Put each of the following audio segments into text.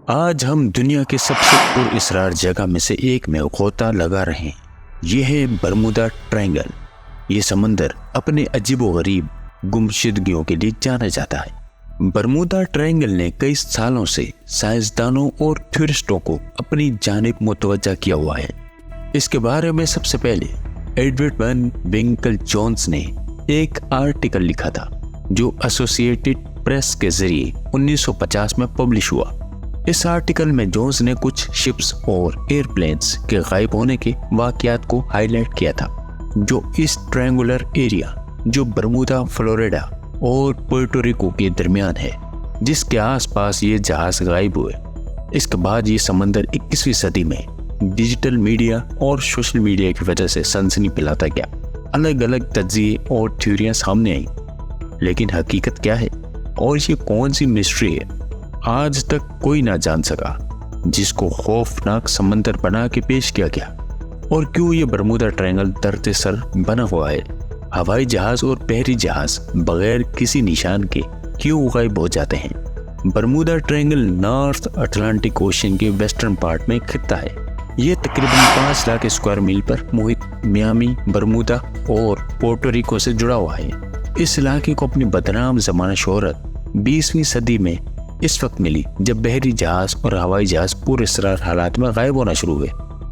آج ہم دنیا کے سب سے پر اسرار جگہ میں سے ایک میں غوطہ لگا رہے ہیں۔ یہ ہے برمودا ٹرائنگل۔ یہ سمندر اپنے عجیب و غریب گمشدگیوں کے لیے جانا جاتا ہے۔ برمودا ٹرائنگل نے کئی سالوں سے سائنسدانوں اور ٹورسٹوں کو اپنی جانب متوجہ کیا ہوا ہے۔ اس کے بارے میں سب سے پہلے ایڈورڈ ون ونکل جونز نے ایک آرٹیکل لکھا تھا جو ایسوسیٹڈ پریس کے ذریعے 1950 میں پبلش ہوا۔ اس آرٹیکل میں جونز نے کچھ شپس اور ایئر پلینز کے غائب ہونے کے واقعات کو ہائی لائٹ کیا تھا جو اس ٹرائنگولر ایریا جو برمودا فلوریڈا اور پورٹو ریکو کے درمیان ہے، جس کے آس پاس یہ جہاز غائب ہوئے۔ اس کے بعد یہ سمندر 21ویں صدی میں ڈیجیٹل میڈیا اور سوشل میڈیا کی وجہ سے سنسنی پھیلاتا گیا۔ الگ الگ تجزیے اور تھیوریاں سامنے آئیں، لیکن حقیقت کیا ہے اور یہ کون سی مسٹری ہے آج تک کوئی نہ جان سکا، جس کو خوفناک سمندر بنا کے پیش کیا گیا۔ اور کیوں یہ برمودا ٹرائنگل درد سر بنا ہوا ہے؟ ہوائی جہاز اور بحری جہاز بغیر کسی نشان کے کیوں غائب ہو جاتے ہیں؟ Bermuda triangle north Atlantic ocean کے ویسٹرن پارٹ میں خطہ ہے۔ یہ تقریباً 5 لاکھ اسکوائر میل پر محیط میامی، برمودا اور پورٹو ریکو سے جڑا ہوا ہے۔ اس علاقے کو اپنی بدنام زمانہ شہرت 20ویں صدی میں اس وقت ملی جب بحری جہاز اور ہوائی جہاز پر اسرار حالات میں غائب ہونا شروع ہوئے۔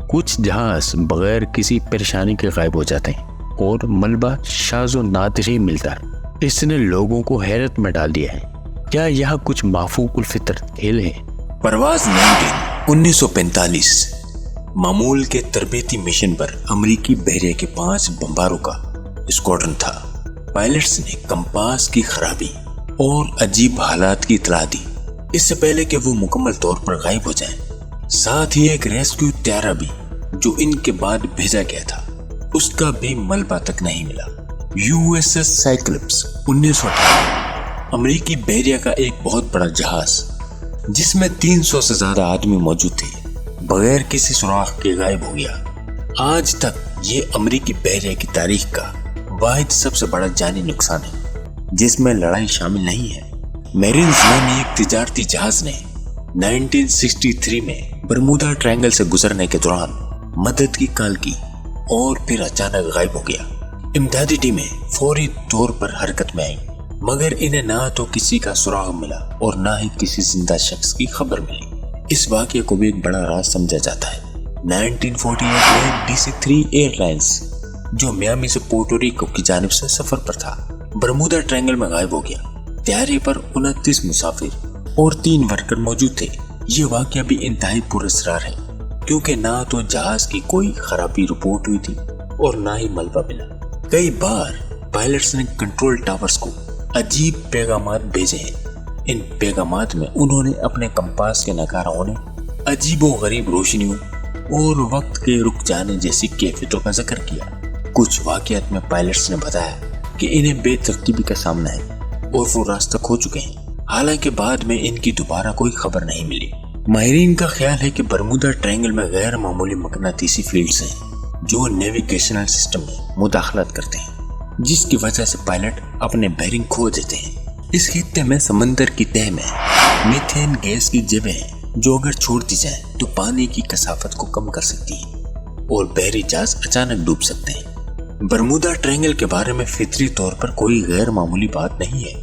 کچھ جہاز بغیر کسی پریشانی کے غائب ہو جاتے ہیں اور ملبہ شاذ و نادر ہی ملتا ہے۔ اس نے لوگوں کو حیرت میں ڈال دیا ہے۔ کیا یہاں کچھ مافوق الفطرت کھیل ہیں؟ پرواز 1945 معمول کے تربیتی مشن پر امریکی بحریہ کے 5 بمباروں کا اسکواڈرن تھا۔ پائلٹس نے کمپاس کی خرابی اور عجیب حالات کی اطلاع دی اس سے پہلے کہ وہ مکمل طور پر غائب ہو جائیں۔ ساتھ ہی ایک ریسکیو طیارہ بھی جو ان کے بعد بھیجا گیا تھا، اس کا بھی ملبہ تک نہیں ملا۔ USS سائکلپس 1958 امریکی بحریہ کا ایک بہت بڑا جہاز جس میں 300 سے زیادہ آدمی موجود تھے، بغیر کسی سراغ کے غائب ہو گیا۔ آج تک یہ امریکی بحریہ کی تاریخ کا واحد سب سے بڑا جانی نقصان ہے جس میں لڑائی شامل نہیں ہے۔ میرینز نامی ایک تجارتی جہاز نے 1963 میں برمودا ٹرائنگل سے گزرنے کے دوران مدد کی کال کی اور پھر اچانک غائب ہو گیا۔ امدادی ٹیمیں فوری طور پر حرکت میں آئیں، مگر انہیں نہ تو کسی کا سراغ ملا اور نہ ہی کسی زندہ شخص کی خبر ملی۔ اس واقعے کو بھی ایک بڑا راز سمجھا جاتا ہے۔ 1948 میں DC-3 ایئر لائنز جو میامی سے پورٹو ریکو کی جانب سے سفر پر تھا، برمودا ٹرائنگل میں غائب ہو گیا۔ طیارے پر 29 مسافر اور 3 ورکر موجود تھے۔ یہ واقعہ بھی انتہائی پر اسرار ہے کیونکہ نہ تو جہاز کی کوئی خرابی رپورٹ ہوئی تھی اور نہ ہی ملبہ ملا۔ کئی بار پائلٹس نے کنٹرول ٹاورز کو عجیب پیغامات بھیجے ہیں۔ ان پیغامات میں انہوں نے اپنے کمپاس کے ناکارہ ہونے، عجیب و غریب روشنیوں اور وقت کے رک جانے جیسی کیفیتوں کا ذکر کیا۔ کچھ واقعات میں پائلٹس نے بتایا کہ انہیں بے ترتیبی کا سامنا ہے اور وہ راستہ کھو چکے ہیں، حالانکہ بعد میں ان کی دوبارہ کوئی خبر نہیں ملی۔ ماہرین کا خیال ہے کہ برمودا ٹرائنگل میں غیر معمولی مقناطیسی فیلڈز ہیں جو نیویگیشنل سسٹم میں مداخلت کرتے ہیں، جس کی وجہ سے پائلٹ اپنے بیرنگ کھو دیتے ہیں۔ اس خطے میں سمندر کی تہہ میں میتھین گیس کی جیبیں ہیں جو اگر چھوڑ دی جائیں تو پانی کی کثافت کو کم کر سکتی ہیں اور بحری جہاز اچانک ڈوب سکتے ہیں۔ برمودا ٹرائنگل کے بارے میں فطری طور پر کوئی غیر معمولی بات نہیں ہے۔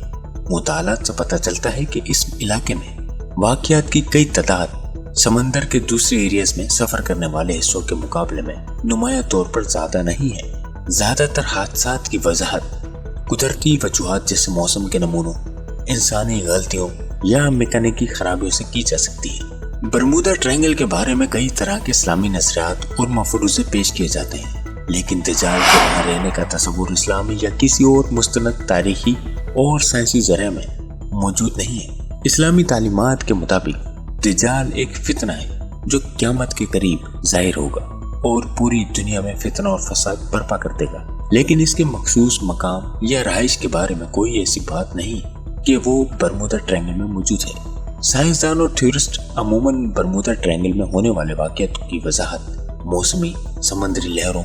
مطالعات سے پتہ چلتا ہے کہ اس علاقے میں واقعات کی کئی تعداد سمندر کے دوسرے ایریاز میں سفر کرنے والے حصوں کے مقابلے میں نمایاں طور پر زیادہ نہیں ہے۔ زیادہ تر حادثات کی وضاحت قدرتی وجوہات جیسے موسم کے نمونوں، انسانی غلطیوں یا میکینیکی خرابیوں سے کی جا سکتی ہے۔ برمودا ٹرائنگل کے بارے میں کئی طرح کے اسلامی نظریات اور مفروضے پیش کیے جاتے ہیں، لیکن دجال کے وہاں رہنے کا تصور اسلامی یا کسی اور مستند تاریخی اور سائنسی ذرائع میں موجود نہیں ہے۔ اسلامی تعلیمات کے مطابق دجال ایک فتنہ ہے جو قیامت کے قریب ظاہر ہوگا اور پوری دنیا میں فتنہ اور فساد برپا کر دے گا، لیکن اس کے مخصوص مقام یا رہائش کے بارے میں کوئی ایسی بات نہیں کہ وہ برمودا ٹرائنگل میں موجود ہے۔ سائنسدان اور ٹورسٹ عموماً برمودا ٹرائنگل میں ہونے والے واقعات کی وضاحت موسمی، سمندری لہروں،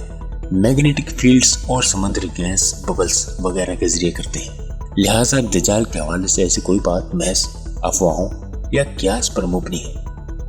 میگنیٹک فیلڈز اور سمندری گیس ببلز وغیرہ کے ذریعے کرتے ہیں۔ لہٰذا دجال کے حوالے سے ایسی کوئی بات محض افواہوں یا قیاس پر مبنی ہے۔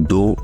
2